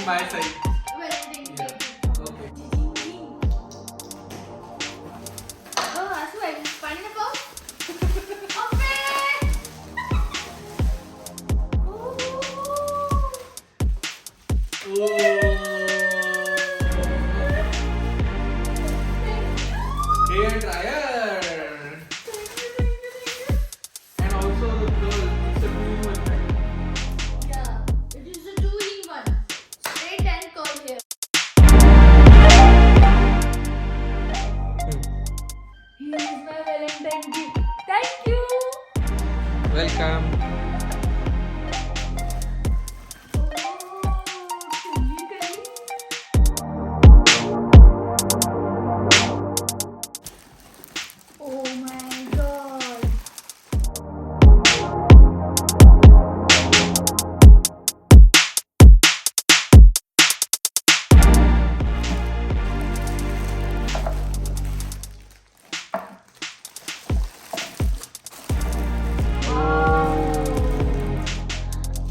my side. Valentines Yeah. cake. Okay. Oh, Asu, I just find the box. Okay. Hair dryer. And also the girl, it's a 2-in-1, right? Yeah, it is a 2-in-1. Straight and curl hair. Here is my Valentine gift. Thank you. Welcome. Oh my god.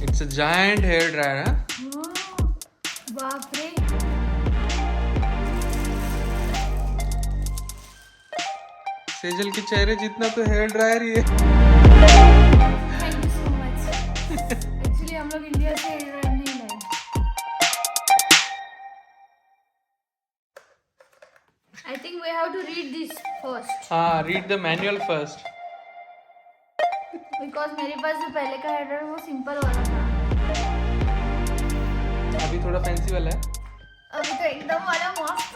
It's a giant hair dryer, huh? बाप रे. सेजल के चेहरे जितना तो hair dryer ही है. Thank you so much. Actually हम लोग India से hair dryer नहीं लाए. I think we have to read this first. हाँ, read the manual first. Because मेरे पास जो पहले का hair dryer वो सिंपल वाला था. अभी थोड़ा फैंसी वाला है. अभी तो एकदम वाला मस्त.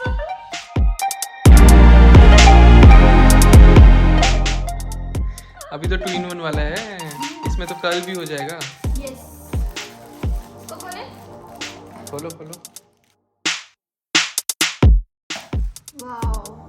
अभी तो 2-in-1 वाला है. इसमें तो कर्ल भी हो जाएगा. Yes. तो खोले? खोलो खोलो. Wow.